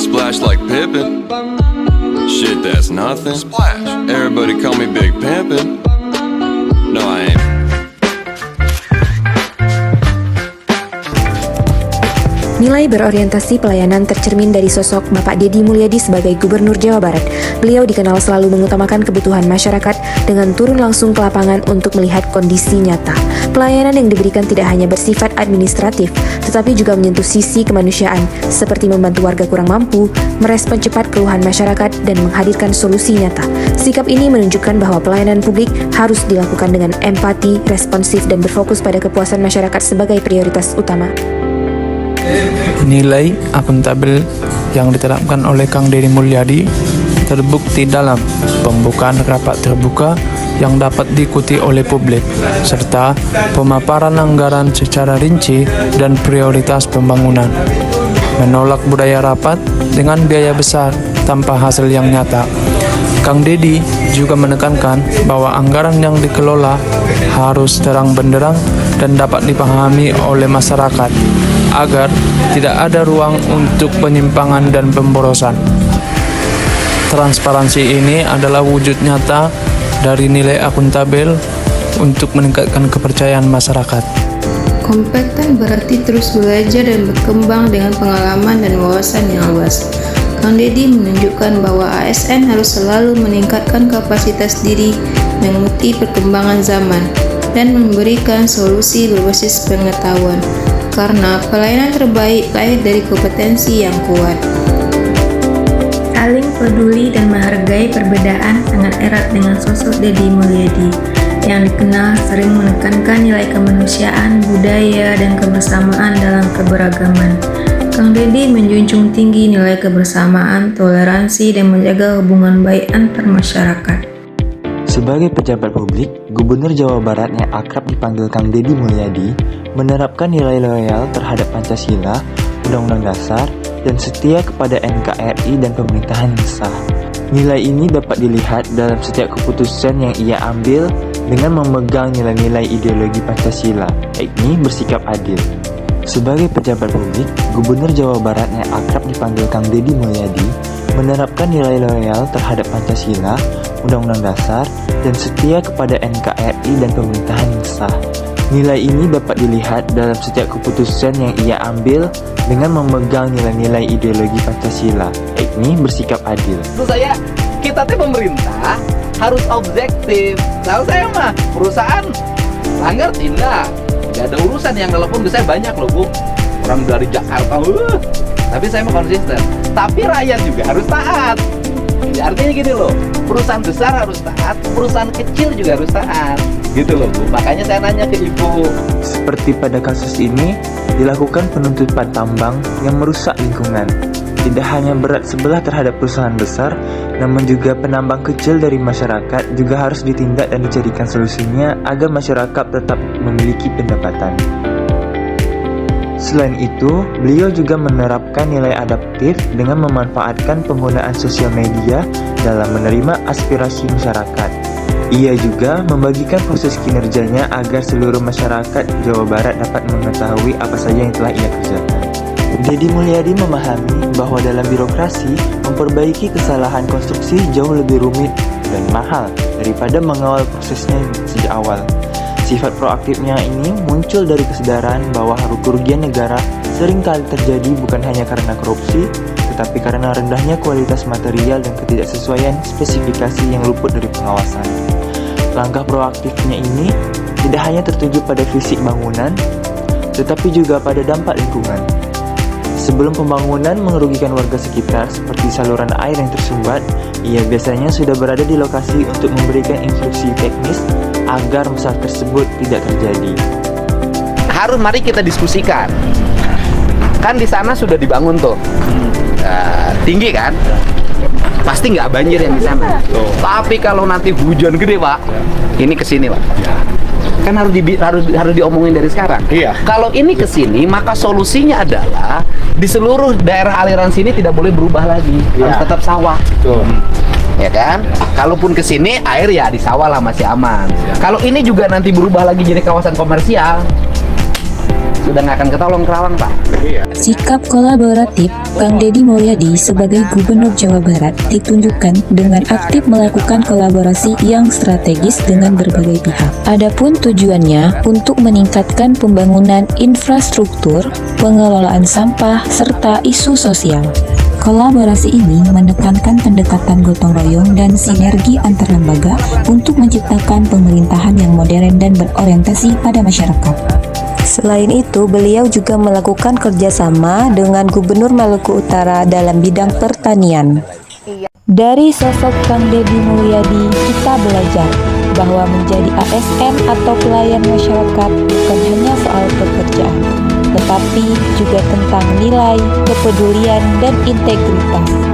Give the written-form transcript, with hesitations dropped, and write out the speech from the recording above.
splash like Pippin. Shit, that's nothing. Splash. Everybody call me Big Pimpin'. No, I ain't. Nilai berorientasi pelayanan tercermin dari sosok Bapak Deddy Mulyadi sebagai Gubernur Jawa Barat. Beliau dikenal selalu mengutamakan kebutuhan masyarakat dengan turun langsung ke lapangan untuk melihat kondisi nyata. Pelayanan yang diberikan tidak hanya bersifat administratif, tetapi juga menyentuh sisi kemanusiaan, seperti membantu warga kurang mampu, merespon cepat keluhan masyarakat, dan menghadirkan solusi nyata. Sikap ini menunjukkan bahwa pelayanan publik harus dilakukan dengan empati, responsif, dan berfokus pada kepuasan masyarakat sebagai prioritas utama. Nilai akuntabel yang diterapkan oleh Kang Deddy Mulyadi terbukti dalam pembukaan rapat terbuka yang dapat diikuti oleh publik, serta pemaparan anggaran secara rinci dan prioritas pembangunan. Menolak budaya rapat dengan biaya besar tanpa hasil yang nyata. Kang Deddy juga menekankan bahwa anggaran yang dikelola harus terang benderang dan dapat dipahami oleh masyarakat, agar tidak ada ruang untuk penyimpangan dan pemborosan. Transparansi ini adalah wujud nyata dari nilai akuntabel untuk meningkatkan kepercayaan masyarakat. Kompeten berarti terus belajar dan berkembang dengan pengalaman dan wawasan yang luas. Kang Deddy menunjukkan bahwa ASN harus selalu meningkatkan kapasitas diri, mengikuti perkembangan zaman, dan memberikan solusi berbasis pengetahuan. Karena pelayanan terbaik lahir dari kompetensi yang kuat. Saling peduli dan menghargai perbedaan sangat erat dengan sosok Deddy Mulyadi yang dikenal sering menekankan nilai kemanusiaan, budaya, dan kebersamaan dalam keberagaman. Kang Deddy menjunjung tinggi nilai kebersamaan, toleransi, dan menjaga hubungan baik antar masyarakat. Sebagai pejabat publik, Gubernur Jawa Barat yang akrab dipanggil Kang Deddy Mulyadi menerapkan nilai loyal terhadap Pancasila, Undang-Undang Dasar, dan setia kepada NKRI dan pemerintahan yang sah. Nilai ini dapat dilihat dalam setiap keputusan yang ia ambil dengan memegang nilai-nilai ideologi Pancasila, yakni bersikap adil. Sebagai pejabat publik, Gubernur Jawa Barat yang akrab dipanggil Kang Deddy Mulyadi menerapkan nilai loyal terhadap Pancasila, Undang-Undang Dasar, dan setia kepada NKRI dan pemerintahan yang sah. Nilai ini dapat dilihat dalam setiap keputusan yang ia ambil dengan memegang nilai-nilai ideologi Pancasila, yakni bersikap adil. Menurut saya, kita tuh pemerintah harus objektif. Tahu saya mah, perusahaan langgar tindak. Gak ada urusan yang telepon ke saya banyak loh, Bu. Orang dari Jakarta, tapi saya mau konsisten. Tapi rakyat juga harus taat. Ya, artinya gini loh, perusahaan besar harus taat, perusahaan kecil juga harus taat. Gitu loh, Bu. Makanya saya nanya ke Ibu. Seperti pada kasus ini, dilakukan penuntutan tambang yang merusak lingkungan. Tidak hanya berat sebelah terhadap perusahaan besar, namun juga penambang kecil dari masyarakat juga harus ditindak dan dijadikan solusinya agar masyarakat tetap memiliki pendapatan. Selain itu, beliau juga menerapkan nilai adaptif dengan memanfaatkan penggunaan sosial media dalam menerima aspirasi masyarakat. Ia juga membagikan proses kinerjanya agar seluruh masyarakat Jawa Barat dapat mengetahui apa saja yang telah ia kerjakan. Deddy Mulyadi memahami bahwa dalam birokrasi, memperbaiki kesalahan konstruksi jauh lebih rumit dan mahal daripada mengawal prosesnya sejak awal. Sifat proaktifnya ini muncul dari kesadaran bahwa kerugian negara seringkali terjadi bukan hanya karena korupsi, tetapi karena rendahnya kualitas material dan ketidaksesuaian spesifikasi yang luput dari pengawasan. Langkah proaktifnya ini tidak hanya tertuju pada fisik bangunan, tetapi juga pada dampak lingkungan. Sebelum pembangunan merugikan warga sekitar seperti saluran air yang tersumbat, ia biasanya sudah berada di lokasi untuk memberikan instruksi teknis agar masalah tersebut tidak terjadi. Harus mari kita diskusikan. Kan di sana sudah dibangun tuh, tinggi kan? Pasti nggak banjir yang di sana. Tapi kalau nanti hujan gede, Pak, ini kesini, Pak. Kan harus diomongin dari sekarang. Iya. Kalau ini kesini, maka solusinya adalah di seluruh daerah aliran sini tidak boleh berubah lagi, harus tetap sawah. Ya kan? Kalaupun kesini air ya di sawah lah masih aman. Kalau ini juga nanti berubah lagi jadi kawasan komersial, udah nggak akan ketolong Kerawang, Pak. Sikap kolaboratif Kang Deddy Mulyadi sebagai Gubernur Jawa Barat ditunjukkan dengan aktif melakukan kolaborasi yang strategis dengan berbagai pihak. Adapun tujuannya untuk meningkatkan pembangunan infrastruktur, pengelolaan sampah, serta isu sosial. Kolaborasi ini menekankan pendekatan gotong royong dan sinergi antar lembaga untuk menciptakan pemerintahan yang modern dan berorientasi pada masyarakat. Selain itu, beliau juga melakukan kerjasama dengan Gubernur Maluku Utara dalam bidang pertanian. Dari sosok Kang Deddy Mulyadi, kita belajar bahwa menjadi ASN atau pelayan masyarakat bukan hanya soal pekerjaan, tetapi juga tentang nilai, kepedulian, dan integritas.